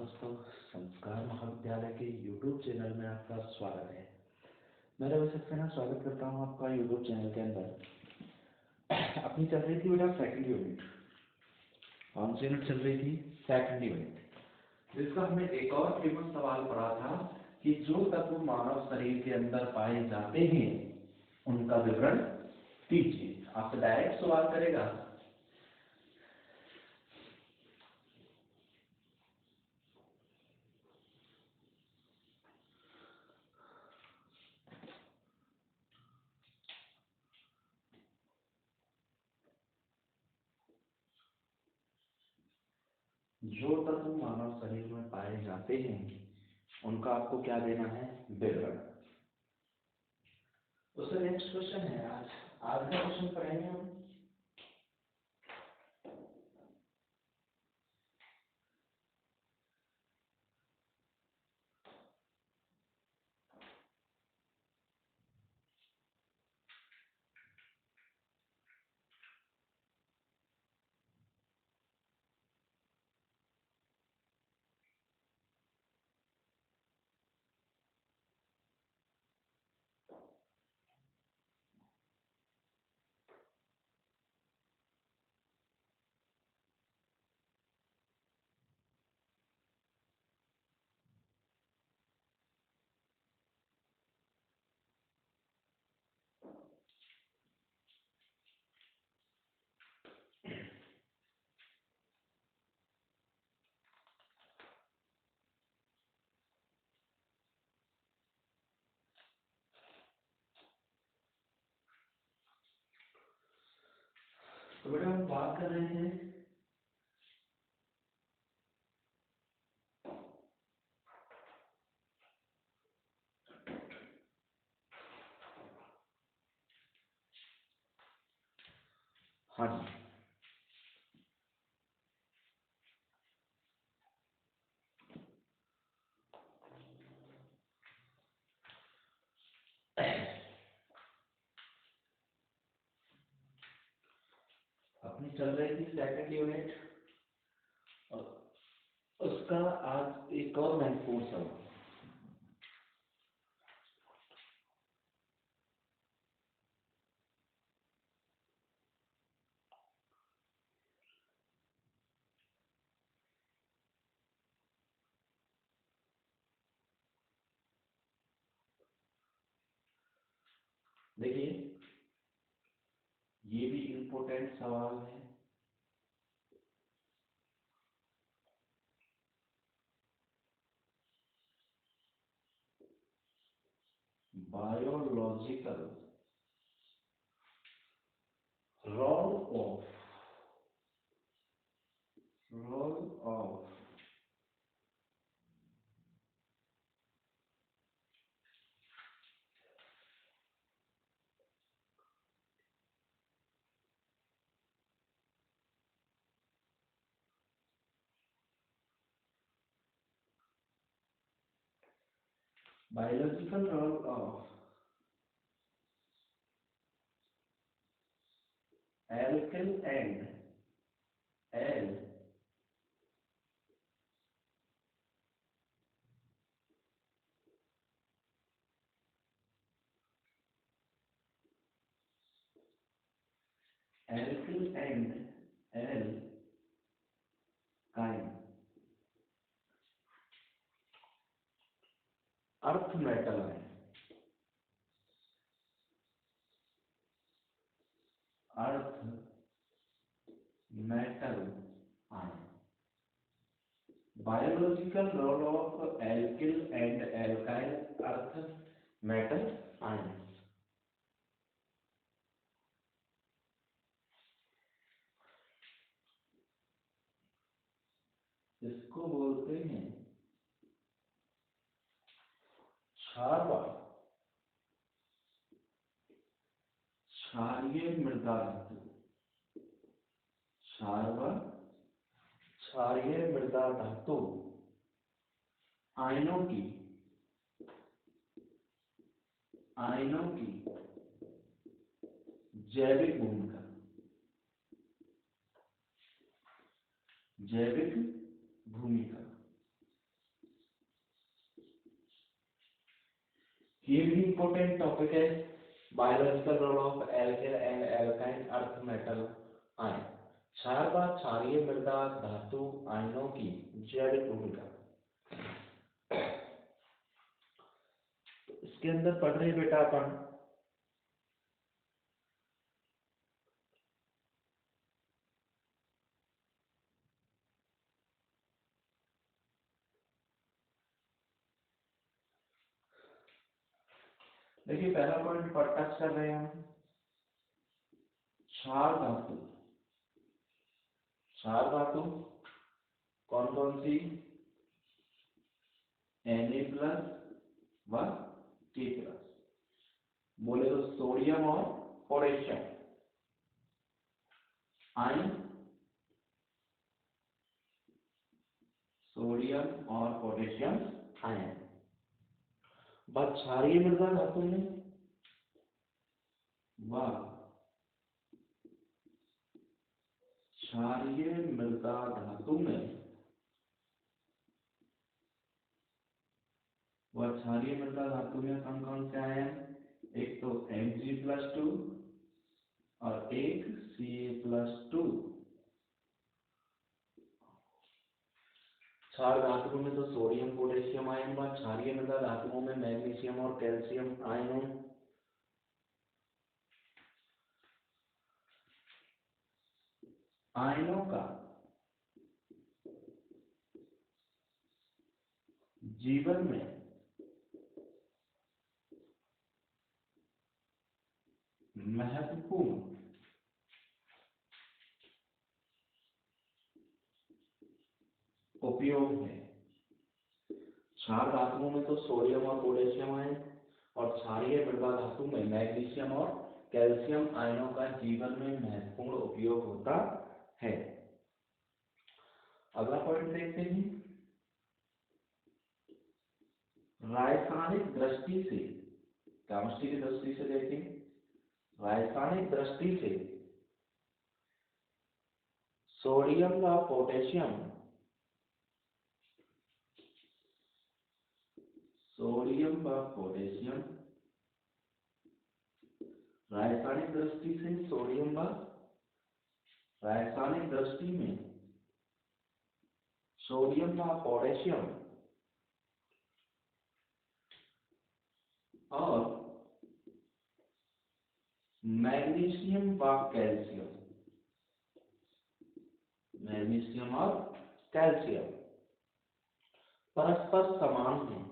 दोस्तों, संस्कार महाविद्यालय के YouTube चैनल में आपका स्वागत है। मैं रवि सक्सेना स्वागत करता हूं आपका YouTube चैनल के अंदर। अपनी चल रही थी बेटा सेकंड यूनिट। कौन सी यूनिट चल रही थी? सेकंड यूनिट, जिसका हमने एक और फेमस सवाल पढ़ा था कि जो तत्व मानव शरीर के अंदर पाए जाते हैं उनका विवरण दीजिए। आपसे डायरेक्ट सवाल करेगा। जो तत्व मानव शरीर में पाए जाते हैं उनका आपको क्या देना है? विवरण। उससे नेक्स्ट क्वेश्चन है आज का क्वेश्चन पढ़ेंगे हम। तो बेटा हम बात कर रहे थे हाँ जी, अपनी चल रही थी सेकंड यूनिट और उसका आज एक और महत्वपूर्ण सवाल। देखिए, ये भी इम्पोर्टेंट सवाल है। Biological role of alkyl and alkyne earth metal है। Earth metal ion. Biological role of alkyl and alkyl earth metal ion. इसको बोलते हैं क्षारीय मृदा धातु। क्षारीय मृदा धातु आयनों की जैविक भूमिका ये भी इम्पोर्टेंट टॉपिक है, biological role of alkali and एल्काइन अर्थ मेटल आयन, क्षार व क्षारीय मृदा धातु आयनों की जैविक भूमिका। तो इसके अंदर पढ़ रहे बेटा अपन देखिए पहला पॉइंट पर टच कर रहे हैं हम, क्षार धातु। क्षार धातु कौन कौन सी, Na+ व K+, बोले तो सोडियम और पोटेशियम आयन, सोडियम और पोटेशियम आयन। बात क्षारीय मृदा धातु में व क्षारीय मृदा धातु में क्षारीय मृदा धातु में कौन कौन से आयन, एक तो Mg+2 और एक Ca+2। क्षार धातुओं में तो सोडियम पोटेशियम आयन व क्षारीय मृदा धातुओं में मैग्नीशियम और कैल्शियम आयनों। आयनों का जीवन में महत्वपूर्ण उपयोग है। क्षार धातुओं में तो सोडियम और पोटेशियम आयन और क्षारीय मृदा धातु में मैग्नीशियम और कैल्शियम आयनों का जीवन में महत्वपूर्ण उपयोग होता है। अगला पॉइंट देखते हैं, रासायनिक दृष्टि से, केमिस्ट्री की दृष्टि से देखें, रासायनिक दृष्टि से सोडियम व पोटेशियम, सोडियम व पोटेशियम, रासायनिक दृष्टि से सोडियम व, रासायनिक दृष्टि में सोडियम व पोटेशियम और मैग्नीशियम व कैल्शियम, मैग्नीशियम और कैल्शियम परस्पर समान हैं।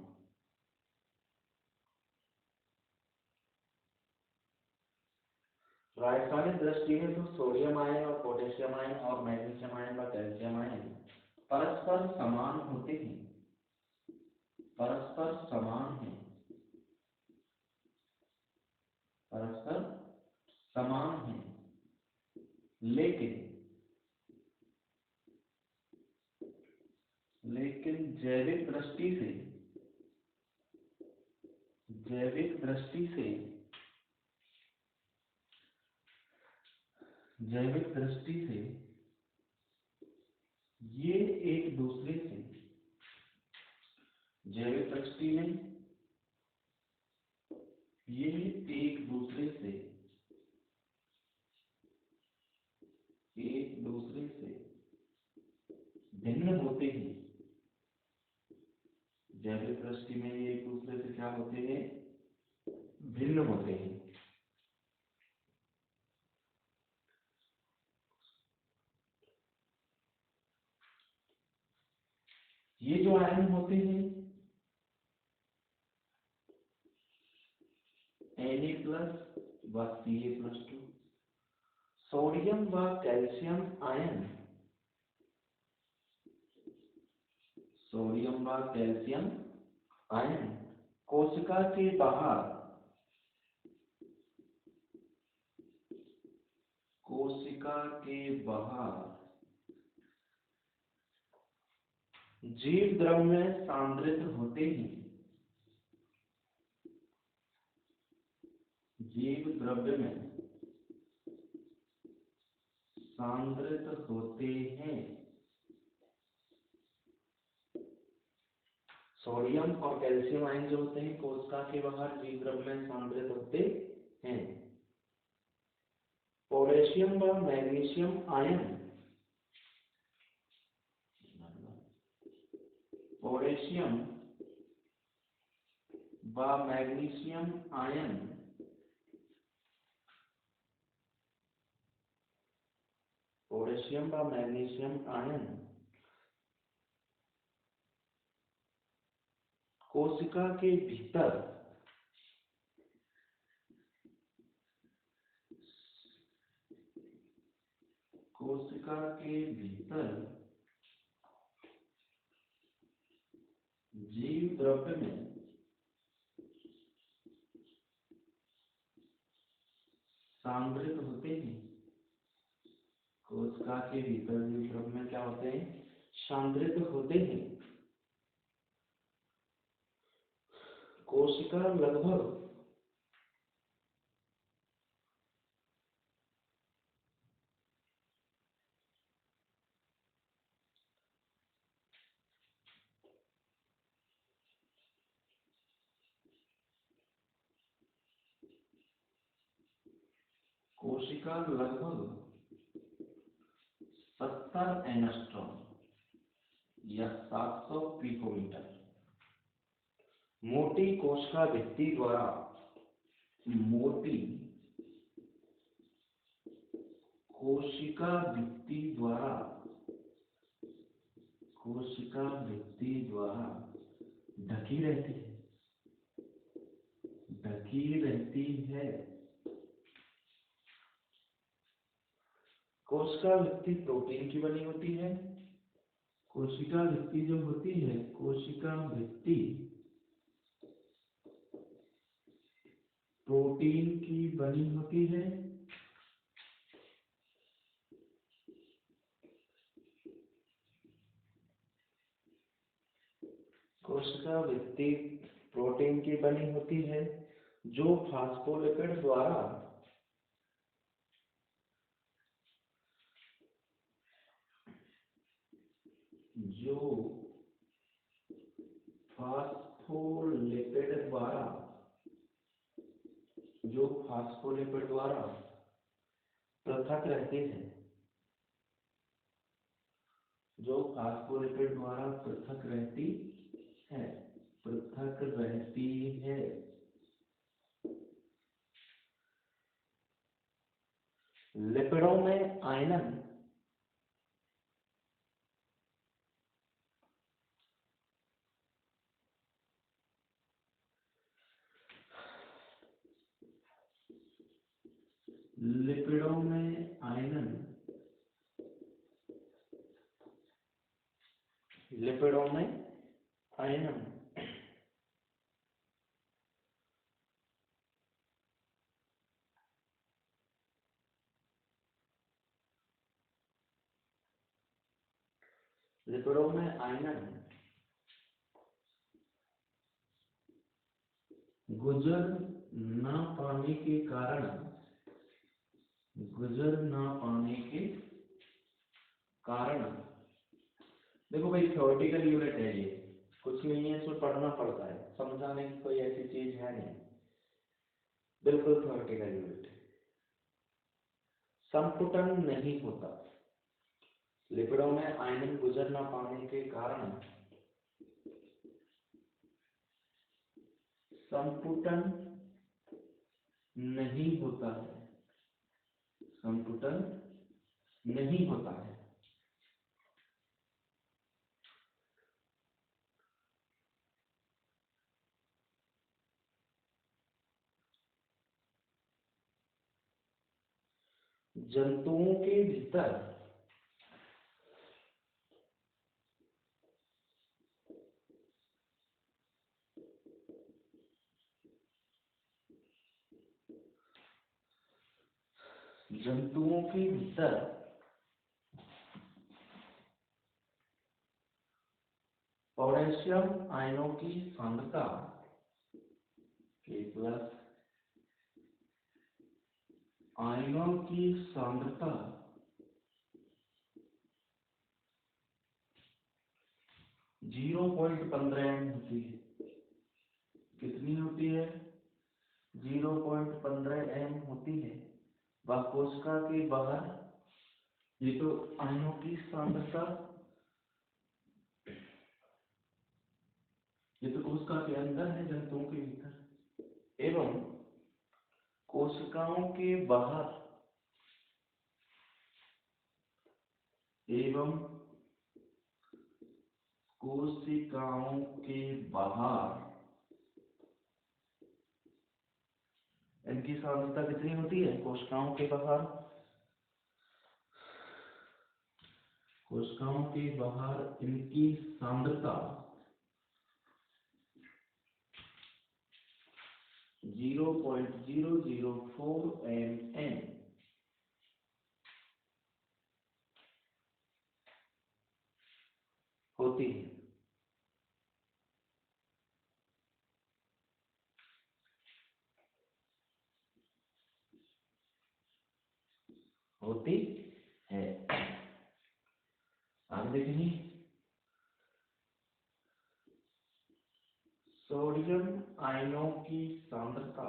रासायनिक दृष्टि में तो सोडियम आयन और पोटेशियम आयन और मैग्नीशियम आयन व कैल्शियम आयन परस्पर समान होते हैं, परस्पर समान हैं, परस्पर समान हैं, लेकिन जैविक दृष्टि से, जैविक दृष्टि से, जैविक दृष्टि से ये एक दूसरे से, जैविक दृष्टि में ये एक दूसरे से, एक दूसरे से भिन्न होते हैं। जैविक दृष्टि में ये एक दूसरे से क्या होते हैं, भिन्न होते हैं। ये जो आयन होते हैं Na+ व Ca+2, सोडियम व कैल्शियम आयन, सोडियम व कैल्शियम आयन कोशिका के बाहर, कोशिका के बाहर जीव द्रव में सांद्रित होते हैं, जीव द्रव्य में सांद्रित होते हैं। सोडियम और कैल्शियम आयन जो होते हैं कोशिका के बाहर जीव द्रव्य में सांद्रित होते हैं। पोटेशियम व मैग्नीशियम आयन, पोटेशियम व मैग्नीशियम आयन पोटेशियम व मैग्नीशियम आयन कोशिका के भीतर जीव द्रव्य में सांद्रित होते हैं। कोशिका के भीतर जीव द्रव्य में क्या होते हैं? सांद्रित होते हैं। कोशिका लगभग कोशिका लगभग 70 एंगस्ट्रॉम या 700 पिकोमीटर मोटी कोशिका भित्ति द्वारा ढकी रहती है। कोशिका भित्ति प्रोटीन की बनी होती है। कोशिका भित्ति जो होती है, कोशिका भित्ति प्रोटीन की बनी होती है। कोशिका भित्ति प्रोटीन की बनी होती है जो फास्फोलिपिड द्वारा पृथक रहते हैं। पृथक रहती है। लिपिडों में आयनन गुजर न पाने के कारण देखो भाई थ्योरेटिकल यूनिट है ये, कुछ नहीं है, इसमें पढ़ना पड़ता है, समझाने की कोई ऐसी चीज है नहीं, बिल्कुल थ्योरेटिकल यूनिट है। संपुटन नहीं होता। लिपिडों में आयनन गुजर न पाने के कारण संपुटन नहीं होता है। जंतुओं के भीतर पोटेशियम आयनों की सांद्रता 0.15 होती है। कितनी होती है? 0.15 एम होती है। व कोशिका के बाहर, ये तो आयनों की सांद्रता, ये तो कोशिका के अंदर है, जंतुओं के भीतर। एवं कोशिकाओं के बाहर, एवं कोशिकाओं के बाहर इनकी सांद्रता कितनी होती है? कोशिकाओं के बाहर, कोशिकाओं के बाहर इनकी सांद्रता 0.004 mn होती है। होती है। आगे देखेंगे, सोडियम आयनों की सांद्रता,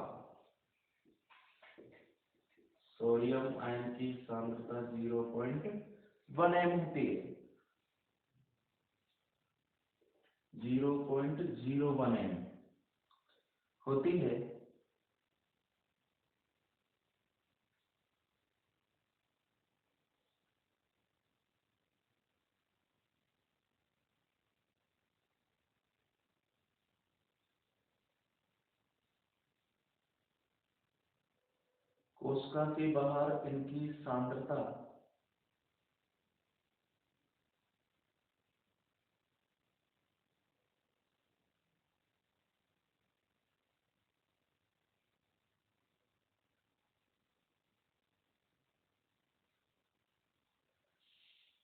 सोडियम आयन की सांद्रता 0.1 m होती है। 0.01 m होती है। कोशिका के बाहर इनकी सांद्रता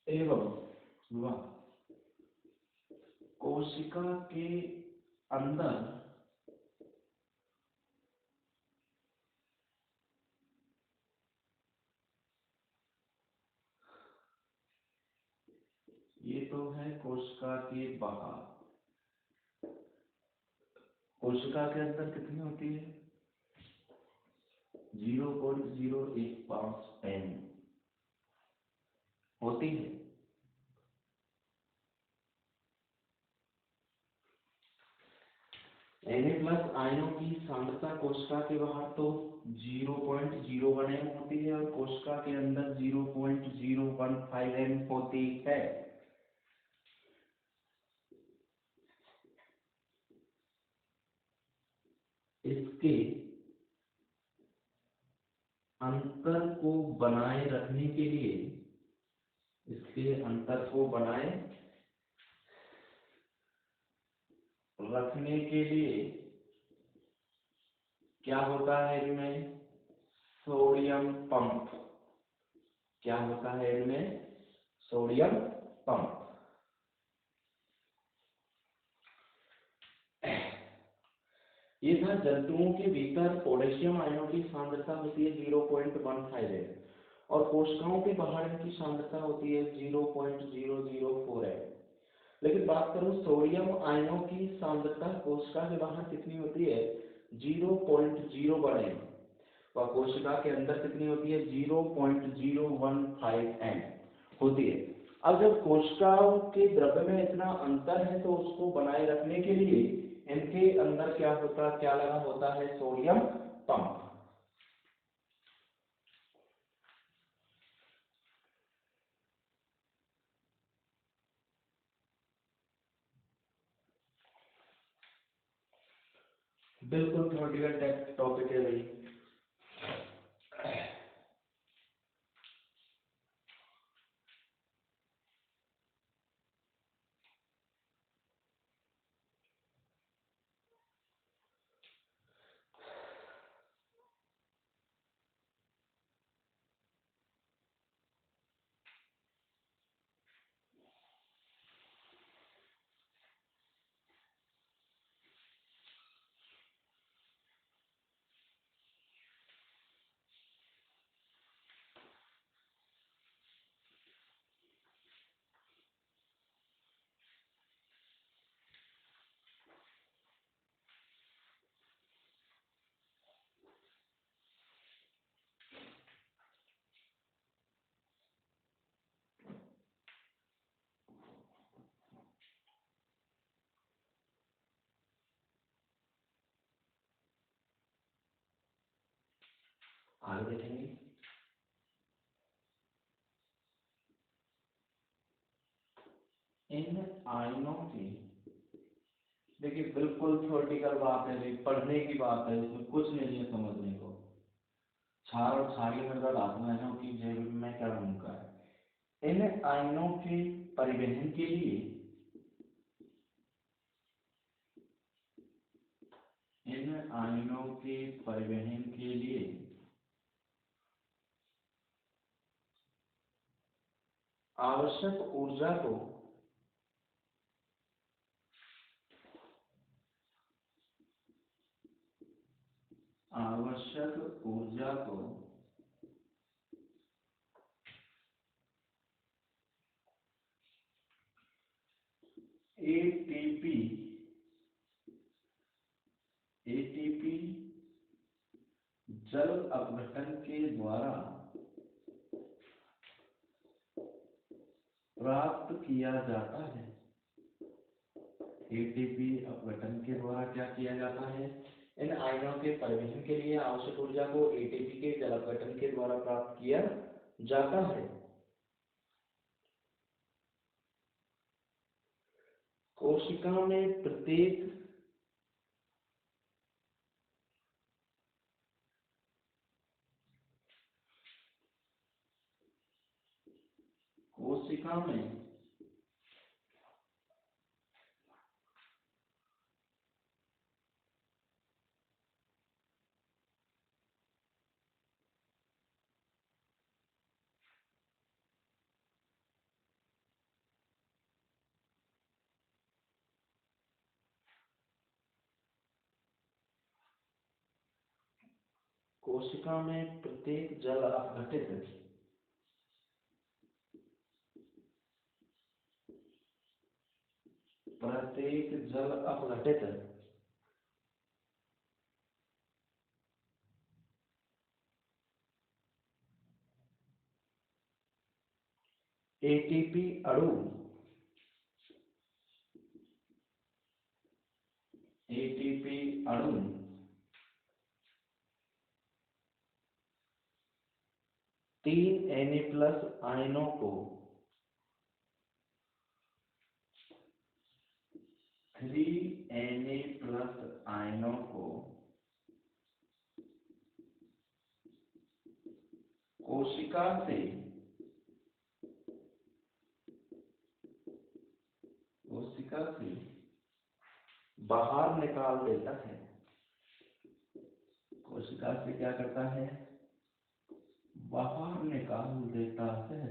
एवं वह कोशिका के अंदर ये तो है कोशिका के बाहर, कोशिका के अंदर कितनी होती है? 0.015 m होती है। Na+ आयनों की सांद्रता कोशिका के बाहर तो 0.01 m होती है और कोशिका के अंदर 0.015 m होती है। इसके अंतर को बनाए रखने के लिए, इसके अंतर को बनाए रखने के लिए क्या होता है इनमें? Sodium pump. क्या होता है इनमें? Sodium pump. ये था जंतुओं के भीतर पोटेशियम आयनों की सांद्रता होती है 0.15 m और कोशिकाओं के बाहर इनकी सांद्रता होती है 0.004 m। लेकिन बात करूं सोडियम आयनों की सांद्रता कोशिका के बाहर कितनी होती है? 0.01 m और कोशिका के अंदर कितनी होती है? 0.015 m होती है। अब जब कोशिकाओं के द्रव्य में इतना अंतर है तो उसको बनाए रखने के लिए इनके अंदर क्या लगा होता है? Sodium pump. बिल्कुल थ्योरेटिकल टॉपिक है भाई। आगे देखेंगे। इन आयनों की, देखिए बिल्कुल थ्योरेटिकल बात है, पढ़ने की बात है, इसमें कुछ नहीं है समझने को। क्षार और क्षारीय मृदा धातु आयनों की जैव में क्या भूमिका है। इन आयनों के परिवहन के लिए, इन आयनों के परिवहन के लिए आवश्यक ऊर्जा को एटीपी जल अपघटन के द्वारा प्राप्त किया जाता है। एटीपी अपघटन के द्वारा क्या किया जाता है। इन आयनों के परिवहन के लिए आवश्यक ऊर्जा को एटीपी के जल अपघटन के द्वारा प्राप्त किया जाता है। कोशिका में प्रत्येक कोशिका में प्रत्येक जल अपघटित एटीपी अणु 3 Na+ आयनों को 3 Na+ आयनों को कोशिका से बाहर निकाल देता है। कोशिका से क्या करता है, बाहर निकाल देता है।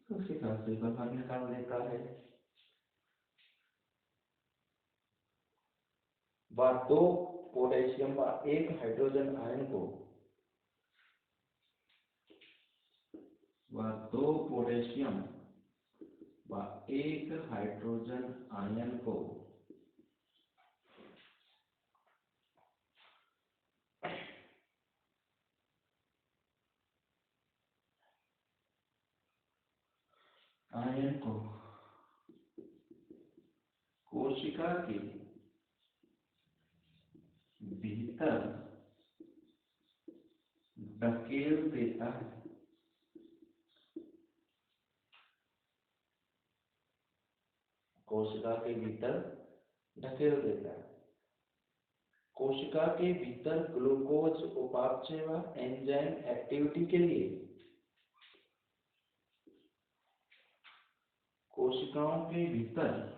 कोशिका से बाहर निकाल देता है। व 2 पोटेशियम व 1 हाइड्रोजन आयन को 2 पोटेशियम व 1 हाइड्रोजन आयन को कोशिका के भीतर धकेल देता है। कोशिका के भीतर धकेल देता है। कोशिका के भीतर ग्लूकोज उपापचय व एंजाइम एक्टिविटी के लिए कोशिकाओं के भीतर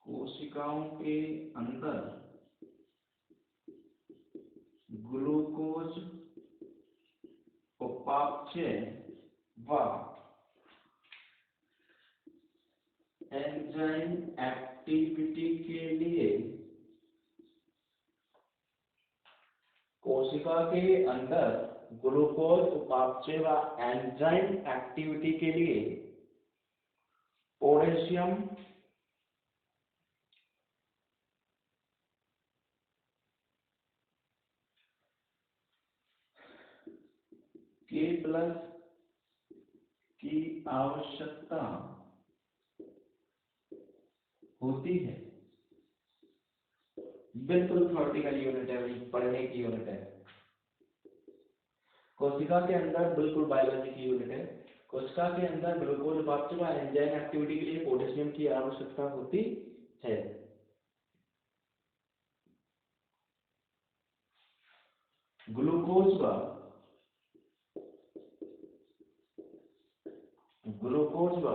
कोशिकाओं के अंदर ग्लूकोज उपापचय व एंजाइम एक्टिविटी के लिए कोशिका के अंदर ग्लूकोज उपापचय व एंजाइम एक्टिविटी के लिए पोटेशियम K+ की आवश्यकता होती है। बिल्कुल थ्योरेटिकल यूनिट है भाई, पढ़ने की यूनिट है। कोशिका के अंदर बिल्कुल बायोलॉजी की यूनिट है। कोशिका के अंदर ग्लूकोज उपापचय व एंजाइम एक्टिविटी के लिए पोटेशियम की आवश्यकता होती है। ग्लूकोज व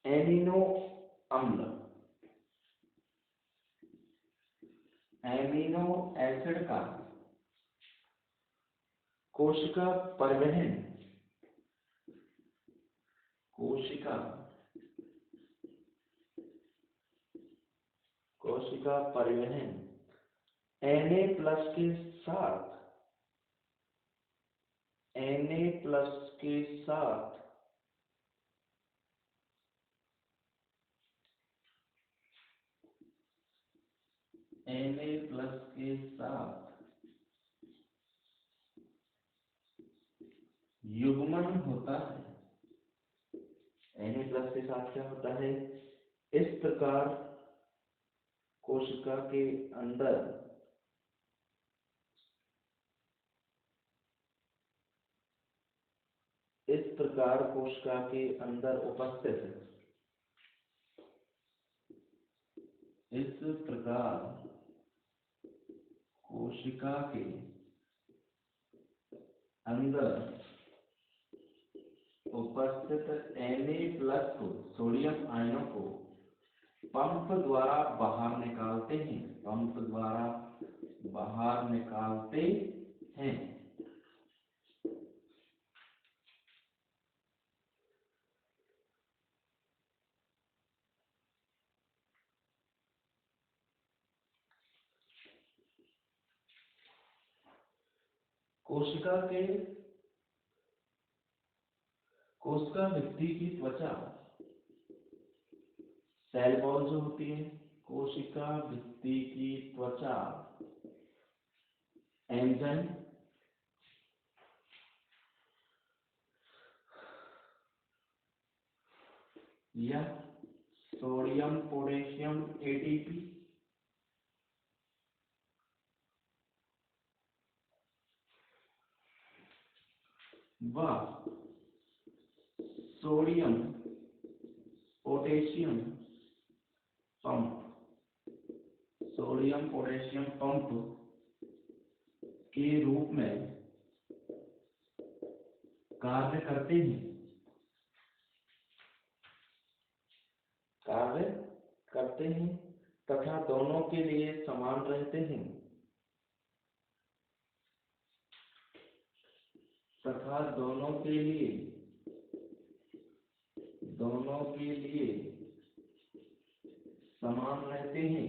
एमिनो अम्ल, एमिनो एसिड का कोशिका परिवहन, कोशिका परिवहन Na+ के साथ, Na+ के साथ Na+ के साथ युग्मन होता है। Na+ के साथ क्या होता है? इस प्रकार कोशिका के अंदर उपस्थित, इस प्रकार कोशिका के अंदर उपस्थित Na+ को, सोडियम आयनों को पंप द्वारा बाहर निकालते हैं, पंप द्वारा बाहर निकालते हैं। कोशिका भित्ति की त्वचा, सेल वॉल जो होती है, कोशिका भित्ति की त्वचा एंजाइम या सोडियम पोटेशियम एटीपी व सोडियम पोटेशियम पंप के रूप में कार्य करते हैं तथा दोनों के लिए समान रहते हैं, तथा दोनों के लिए समान रहते हैं।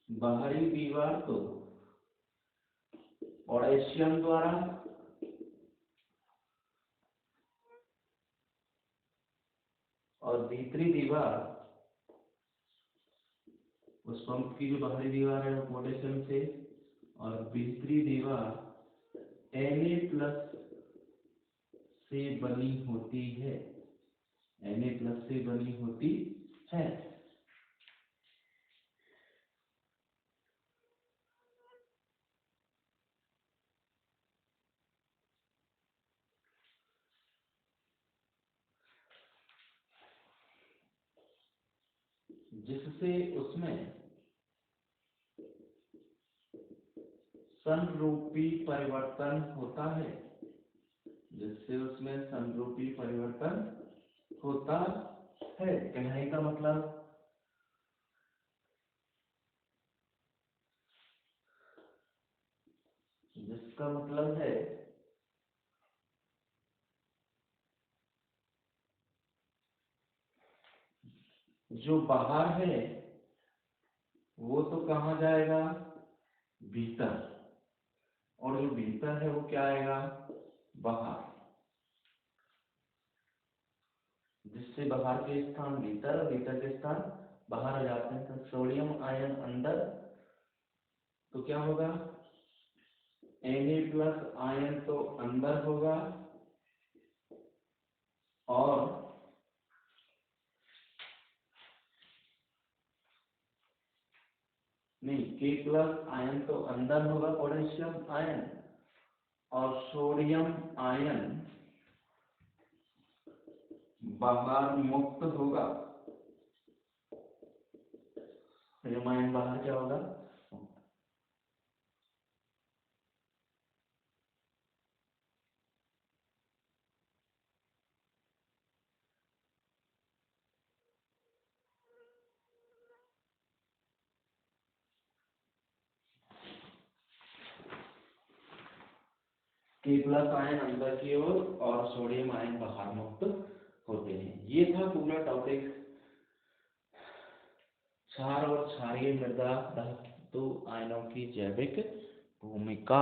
बाहरी दीवार तो पोटेशियम द्वारा और भीतरी दीवार, उस पंप की जो बाहरी दीवार है वो पोटेशियम से और भीतरी दीवार Na+ से बनी होती है, Na+ से बनी होती है। जिससे उसमें समरूपी परिवर्तन होता है, कहने का मतलब जिसका मतलब है जो बाहर है वो तो कहाँ जाएगा? भीतर, और जो भीतर है वो क्या आएगा? बाहर। जिससे बाहर के स्थान भीतर और भीतर के स्थान बाहर आ जाते हैं। तो सोडियम आयन अंदर तो क्या होगा? Na+ आयन तो अंदर होगा और नहीं, K+ आयन तो अंदर होगा पोटेशियम आयन, और सोडियम आयन बाहर मुक्त होगा। सोडियम आयन बाहर क्या होगा? K+ आयन अंदर की ओर और सोडियम आयन बाहर मुक्त होते हैं। ये था पूरा टॉपिक क्षार और क्षारीय मृदा धातु आयनों की जैविक भूमिका।